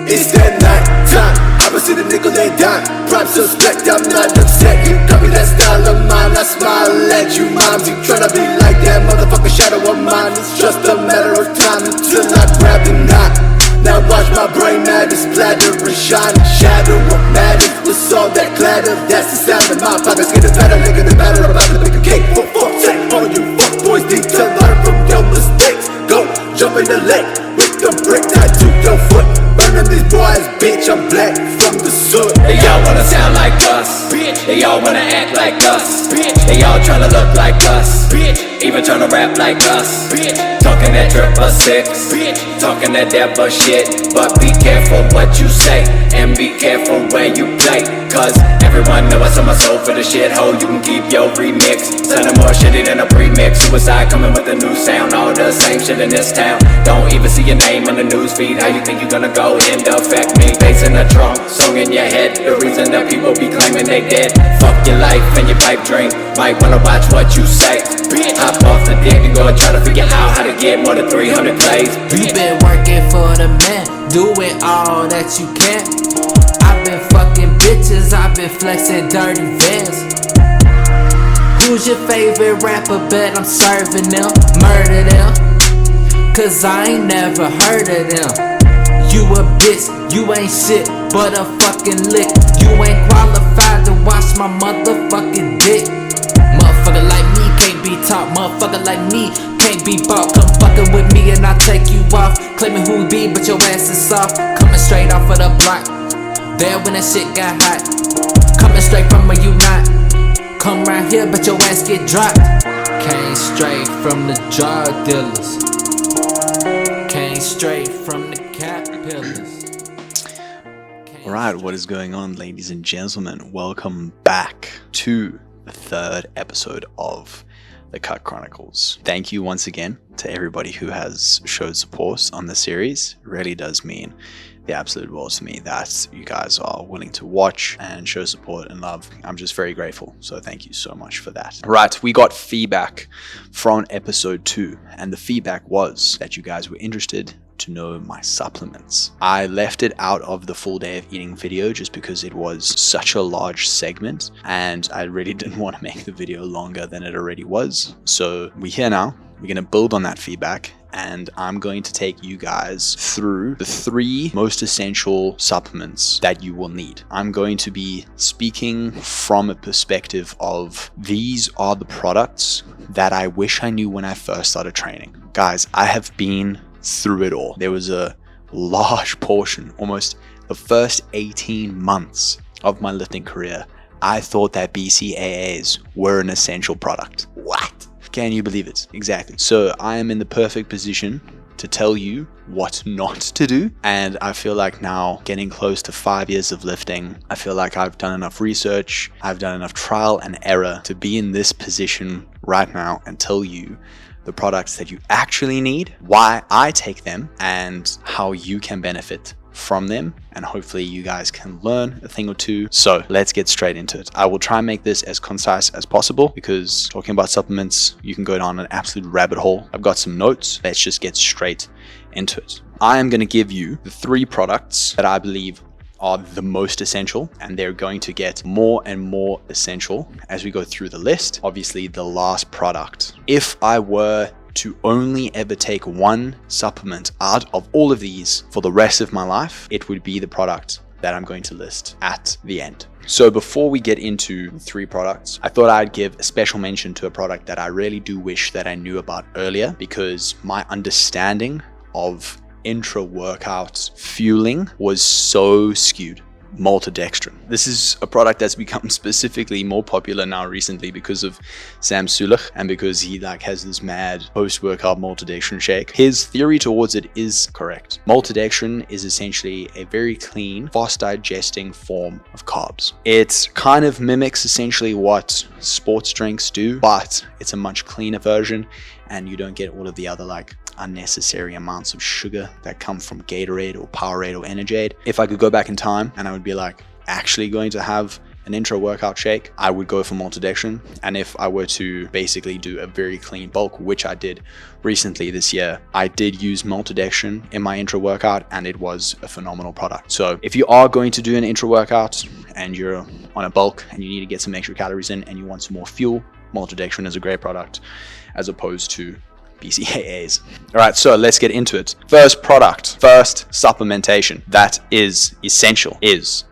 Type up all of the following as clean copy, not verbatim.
It's that night time, I see the nickel they dime. Prime suspect, I'm not upset. You copy that style of mine, I smile at you moms. You tryna be like that motherfucker shadow of mine. It's just a matter of time until I grab the knot. Now watch my brain madness splatter and shine. Shadow of madness with all that clatter. That's the sound of my pockets getting fatter. Nigga, the batter about to make a cake for fuck's sake. All you fuck boys need to learn from your mistakes. Go jump in the lake with the brick tied to your foot. Burning these boys, bitch, I'm black from the soot. They all wanna sound like us, bitch. They all wanna act like us, bitch. They all tryna look like us, bitch. Even tryna rap like us, bitch. Talking that triple six, bitch. Talking that devil shit. But be careful what you say, and be careful where you play. Cause everyone know I sell my soul for the shithole. You can keep your remix, sounding more shitty than a premix. Suicide coming with a new sound, all the same shit in this town. Don't even see your name on the newsfeed. How you think you gonna go and affect me? Bass in the trunk, song in your head. The reason that people be claiming they dead. Fuck your life and your pipe dream. Might wanna watch what you say. Hop off the dick and go and try to figure out how to get more than 300 plays. You been working for the man, doing all that you can. I've been fucking bitches, I've been flexing dirty vans. Who's your favorite rapper? Bet I'm serving them, murder them. Cause I ain't never heard of them. You a bitch, you ain't shit but a fucking lick. You ain't qualified to wash my motherfucking dick. Motherfucker like me can't be taught, motherfucker like me can't be bought. Come fucking with me and I'll take you off. Claiming who be but your ass is soft. Coming straight off of the block, there when that shit got hot. Coming straight from where you not. Come right here but your ass get dropped. Came straight from the drug dealers. Came straight from the cat pillars. Alright, what is going on, ladies and gentlemen? Welcome back to the third episode of the CUT Chronicles. Thank you once again to everybody who has showed support on the series. It really does mean the absolute world to me that you guys are willing to watch and show support and love. I'm just very grateful, so thank you so much for that. Right, we got feedback from episode 2, and the feedback was that you guys were interested to know my supplements. I left it out of the full day of eating video just because it was such a large segment and I really didn't want to make the video longer than it already was. So we're here now. We're going to build on that feedback and I'm going to take you guys through the 3 most essential supplements that you will need. I'm going to be speaking from a perspective of these are the products that I wish I knew when I first started training. Guys, I have been through it all. There was a large portion, almost the first 18 months of my lifting career, I thought that BCAAs were an essential product. What? Can you believe it? Exactly. So I am in the perfect position to tell you what not to do. And I feel like now, getting close to 5 years of lifting, I feel like I've done enough research, I've done enough trial and error to be in this position right now and tell you the products that you actually need, why I take them, and how you can benefit from them. And hopefully you guys can learn a thing or two. So let's get straight into it. I will try and make this as concise as possible because talking about supplements, you can go down an absolute rabbit hole. I've got some notes. Let's just get straight into it. I am going to give you the 3 products that I believe are the most essential, and they're going to get more and more essential as we go through the list. Obviously, the last product. If I were to only ever take one supplement out of all of these for the rest of my life, it would be the product that I'm going to list at the end. So before we get into 3 products, I thought I'd give a special mention to a product that I really do wish that I knew about earlier, because my understanding of intra-workout fueling was so skewed. maltodextrin. This is a product that's become specifically more popular now recently because of Sam Sulek and because he has this mad post-workout maltodextrin shake. His theory towards it is correct. Maltodextrin is essentially a very clean, fast digesting form of carbs. It kind of mimics essentially what sports drinks do, but it's a much cleaner version and you don't get all of the other unnecessary amounts of sugar that come from Gatorade or Powerade or Energade. If I could go back in time and I would be actually going to have an intro workout shake, I would go for maltodextrin. And if I were to basically do a very clean bulk, which I did recently this year, I did use maltodextrin in my intro workout and it was a phenomenal product. So if you are going to do an intro workout and you're on a bulk and you need to get some extra calories in and you want some more fuel, maltodextrin is a great product as opposed to BCAAs. All right, so let's get into it. First supplementation that is essential is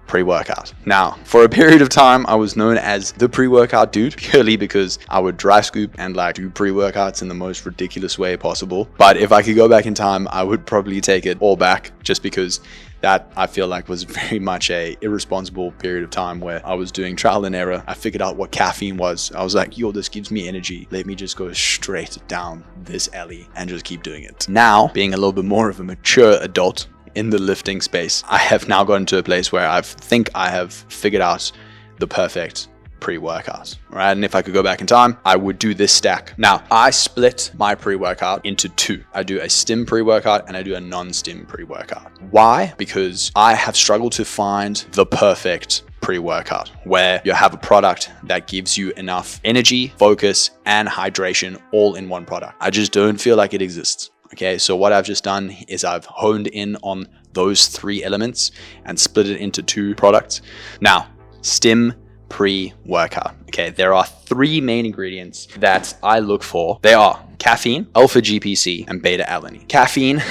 pre-workout. Now, for a period of time, I was known as the pre-workout dude purely because I would dry scoop and do pre-workouts in the most ridiculous way possible. But if I could go back in time, I would probably take it all back just because that I feel was very much a irresponsible period of time where I was doing trial and error. I figured out what caffeine was. I was yo, this gives me energy. Let me just go straight down this alley and just keep doing it. Now, being a little bit more of a mature adult in the lifting space, I have now gotten to a place where I think I have figured out the perfect pre-workout, right? And if I could go back in time, I would do this stack. Now, I split my pre-workout into two. I do a stim pre-workout and I do a non-stim pre-workout. Why? Because I have struggled to find the perfect pre-workout where you have a product that gives you enough energy, focus, and hydration all in one product. I just don't feel like it exists. Okay, so what I've just done is I've honed in on those three elements and split it into two products. Now, stim pre-workout. Okay, there are three main ingredients that I look for. They are caffeine, alpha GPC, and beta alanine. Caffeine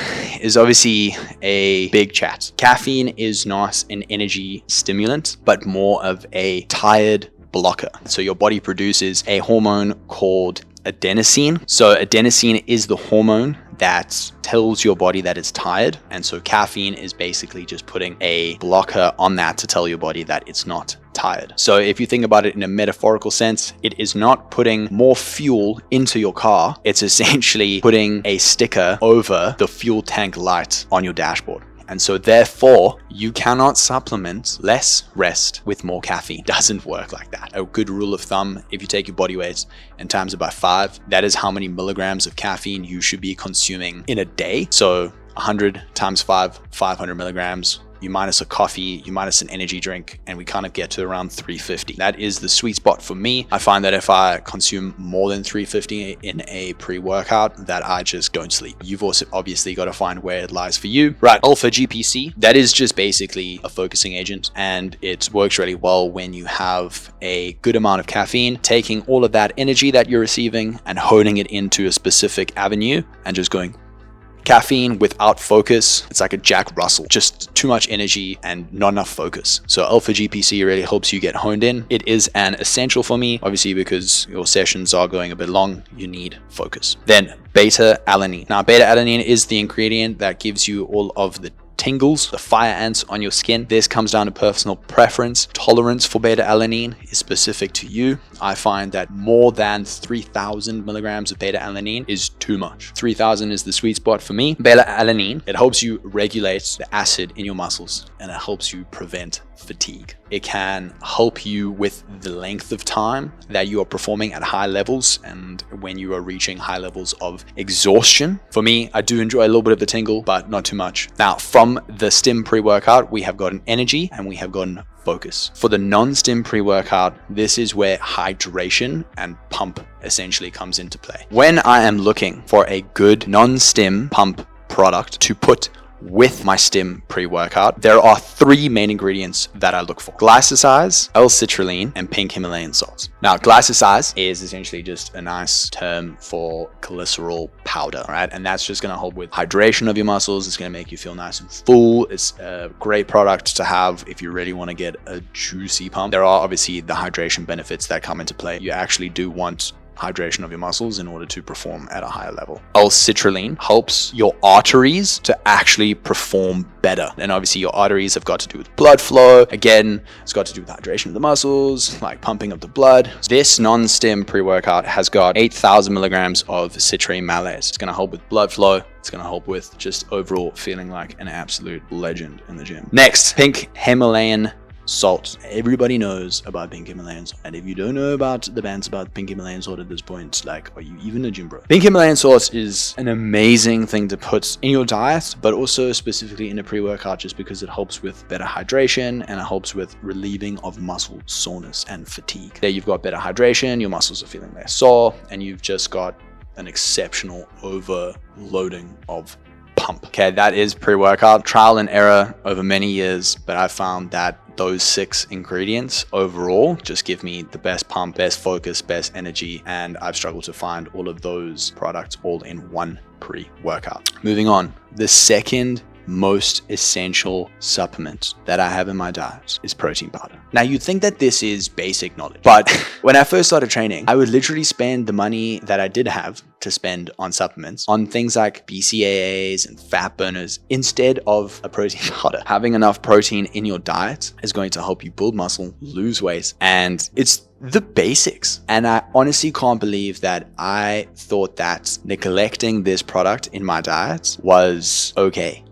is obviously a big chat. Caffeine is not an energy stimulant, but more of a tired blocker. So your body produces a hormone called adenosine. So adenosine is the hormone that tells your body that it's tired. And so caffeine is basically just putting a blocker on that to tell your body that it's not tired. So if you think about it in a metaphorical sense, it is not putting more fuel into your car. It's essentially putting a sticker over the fuel tank light on your dashboard. And so therefore, you cannot supplement less rest with more caffeine. It doesn't work like that. A good rule of thumb, if you take your body weight and times it by 5, that is how many milligrams of caffeine you should be consuming in a day. So 100 times 5, 500 milligrams. You minus a coffee, you minus an energy drink, and we kind of get to around 350. That is the sweet spot for me. I find that if I consume more than 350 in a pre-workout, that I just don't sleep. You've also obviously got to find where it lies for you. Right, alpha GPC, that is just basically a focusing agent, and it works really well when you have a good amount of caffeine, taking all of that energy that you're receiving and honing it into a specific avenue and just going caffeine without focus. It's like a Jack Russell, just too much energy and not enough focus. So alpha GPC really helps you get honed in. It is an essential for me, obviously, because your sessions are going a bit long, you need focus. Then beta alanine. Now, beta alanine is the ingredient that gives you all of the tingles, the fire ants on your skin. This comes down to personal preference. Tolerance for beta alanine is specific to you. I find that more than 3,000 milligrams of beta alanine is too much. 3,000 is the sweet spot for me. Beta alanine, it helps you regulate the acid in your muscles and it helps you prevent fatigue. It can help you with the length of time that you are performing at high levels and when you are reaching high levels of exhaustion. For me, I do enjoy a little bit of the tingle, but not too much. Now, from the stim pre-workout, we have gotten energy and we have gotten focus. For the non-stim pre-workout, this is where hydration and pump essentially comes into play. When I am looking for a good non-stim pump product to put with my stim pre-workout, there are three main ingredients that I look for: glycosides, L-citrulline, and pink Himalayan salt. Now, glycosides is essentially just a nice term for glycerol powder, right? And that's just going to help with hydration of your muscles. It's going to make you feel nice and full. It's a great product to have if you really want to get a juicy pump. There are obviously the hydration benefits that come into play. You actually do want hydration of your muscles in order to perform at a higher level. L-citrulline helps your arteries to actually perform better. And obviously your arteries have got to do with blood flow. Again, it's got to do with hydration of the muscles, like pumping of the blood. This non-stim pre-workout has got 8,000 milligrams of citrate malate. It's going to help with blood flow. It's going to help with just overall feeling like an absolute legend in the gym. Next, pink Himalayan salt. Everybody knows about pink Himalayan salt. And if you don't know about the bands about pink Himalayan salt at this point, like, are you even a gym bro? Pink Himalayan salt is an amazing thing to put in your diet, but also specifically in a pre-workout, just because it helps with better hydration and it helps with relieving of muscle soreness and fatigue. There you've got better hydration, your muscles are feeling less sore, and you've just got an exceptional overloading of pump. Okay, that is pre-workout. Trial and error over many years, but I found that those 6 ingredients overall just give me the best pump, best focus, best energy, and I've struggled to find all of those products all in one pre-workout. Moving on, the second most essential supplement that I have in my diet is protein powder. Now you'd think that this is basic knowledge, but when I first started training, I would literally spend the money that I did have to spend on supplements on things like BCAAs and fat burners instead of a protein powder. Having enough protein in your diet is going to help you build muscle, lose weight, and it's the basics. And I honestly can't believe that I thought that neglecting this product in my diet was okay.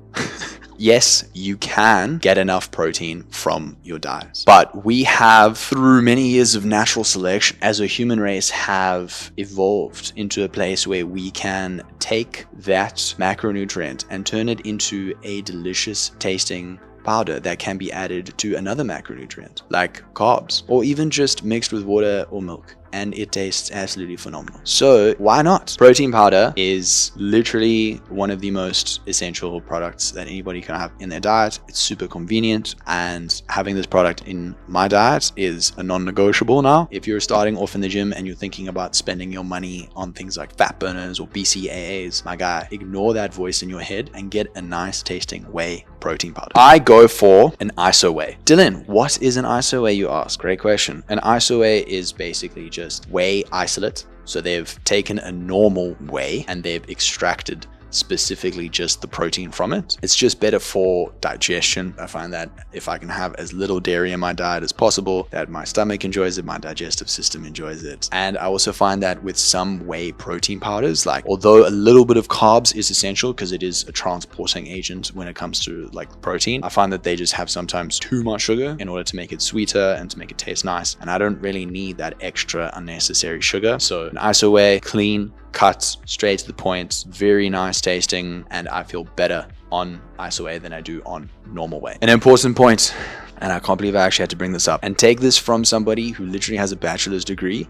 Yes, you can get enough protein from your diet, but we have, through many years of natural selection as a human race, have evolved into a place where we can take that macronutrient and turn it into a delicious tasting powder that can be added to another macronutrient like carbs, or even just mixed with water or milk, and it tastes absolutely phenomenal. So why not? Protein powder is literally one of the most essential products that anybody can have in their diet. It's super convenient, and having this product in my diet is a non-negotiable now. If you're starting off in the gym and you're thinking about spending your money on things like fat burners or BCAAs, my guy, ignore that voice in your head and get a nice tasting whey protein powder. I go for an iso whey. Dillon, what is an iso whey, you ask? Great question. An iso whey is basically just whey isolate. So they've taken a normal whey and they've extracted specifically just the protein from it. It's just better for digestion. I find that if I can have as little dairy in my diet as possible, that my stomach enjoys it, my digestive system enjoys it. And I also find that with some whey protein powders, like, although a little bit of carbs is essential because it is a transporting agent when it comes to like protein, I find that they just have sometimes too much sugar in order to make it sweeter and to make it taste nice. And I don't really need that extra unnecessary sugar. So an iso whey, clean, cut, straight to the point, very nice tasting, and I feel better on iso whey than I do on normal whey. An important point, and I can't believe I actually had to bring this up, and take this from somebody who literally has a bachelor's degree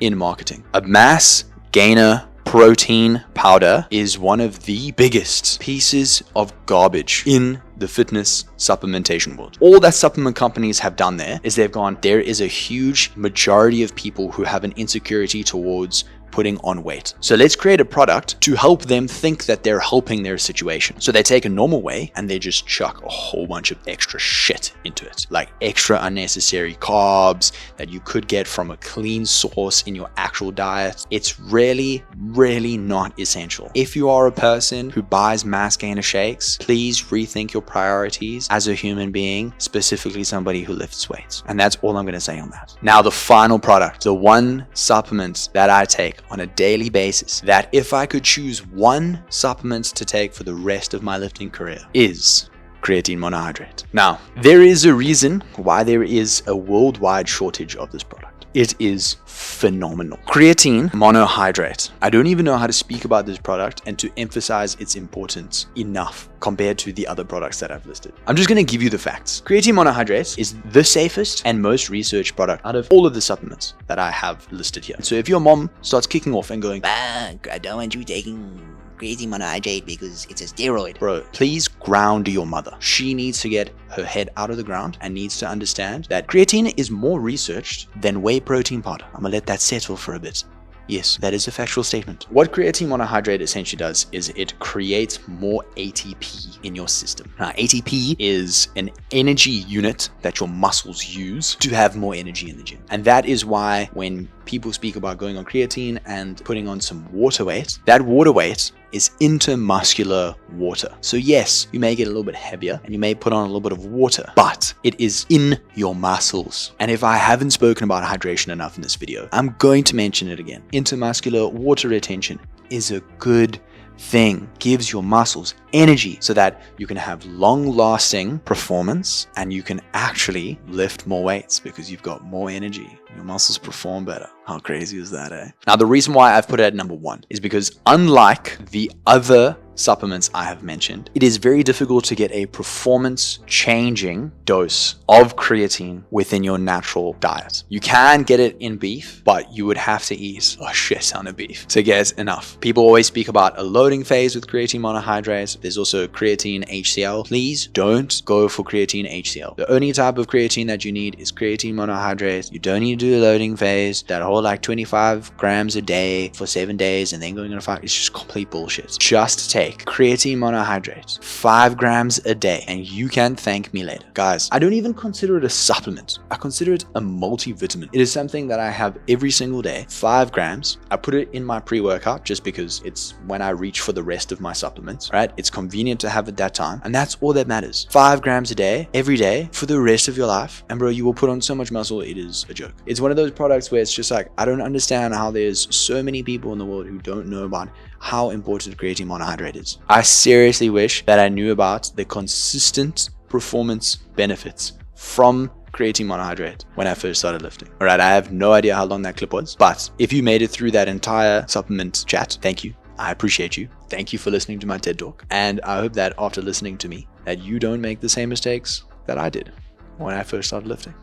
in marketing. A mass gainer protein powder is one of the biggest pieces of garbage in the fitness supplementation world. All that supplement companies have done there is they've gone, there is a huge majority of people who have an insecurity towards putting on weight. So let's create a product to help them think that they're helping their situation. So they take a normal whey and they just chuck a whole bunch of extra shit into it, like extra unnecessary carbs that you could get from a clean source in your actual diet. It's really not essential. If you are a person who buys mass gainer shakes, please rethink your priorities as a human being, specifically somebody who lifts weights. And that's all I'm going to say on that. Now, the final product, the one supplement that I take on a daily basis, that if I could choose one supplement to take for the rest of my lifting career, is creatine monohydrate. Now, there is a reason why there is a worldwide shortage of this product. It is phenomenal. Creatine monohydrate. I don't even know how to speak about this product and to emphasize its importance enough compared to the other products that I've listed. I'm just going to give you the facts. Creatine monohydrate is the safest and most researched product out of all of the supplements that I have listed here. So if your mom starts kicking off and going, I don't want you taking creatine monohydrate because it's a steroid. Bro, please ground your mother. She needs to get her head out of the ground and needs to understand that creatine is more researched than whey protein powder. I'm gonna let that settle for a bit. Yes, that is a factual statement. What creatine monohydrate essentially does is it creates more ATP in your system. Now, ATP is an energy unit that your muscles use to have more energy in the gym. And that is why when people speak about going on creatine and putting on some water weight, that water weight is intermuscular water. So yes, you may get a little bit heavier and you may put on a little bit of water, but it is in your muscles. And if I haven't spoken about hydration enough in this video, I'm going to mention it again. Intermuscular water retention is a good thing. Gives your muscles energy so that you can have long-lasting performance and you can actually lift more weights because you've got more energy. Your muscles perform better. How crazy is that, eh? Now, the reason why I've put it at number 1 is because unlike the other supplements I have mentioned, it is very difficult to get a performance changing dose of creatine within your natural diet. You can get it in beef, but you would have to eat a shit ton of beef to get enough. People always speak about a loading phase with creatine monohydrate. There's also creatine HCl. Please don't go for creatine HCl. The only type of creatine that you need is creatine monohydrate. You don't need to do a loading phase. That whole like 25 grams a day for 7 days and then going on a fight, it's just complete bullshit. Just take creatine monohydrate 5 grams a day and you can thank me later. Guys, I don't even consider it a supplement. I consider it a multivitamin. It is something that I have every single day. 5 grams. I put it in my pre-workout just because it's when I reach for the rest of my supplements, right? It's convenient to have at that time and that's all that matters. 5 grams a day, every day for the rest of your life. And bro, you will put on so much muscle, it is a joke. It's one of those products where it's just like, I don't understand how there's so many people in the world who don't know about how important creatine monohydrate is. I seriously wish that I knew about the consistent performance benefits from creatine monohydrate when I first started lifting. All right, I have no idea how long that clip was, but if you made it through that entire supplement chat, thank you. I appreciate you. Thank you for listening to my TED Talk. And I hope that after listening to me, that you don't make the same mistakes that I did when I first started lifting.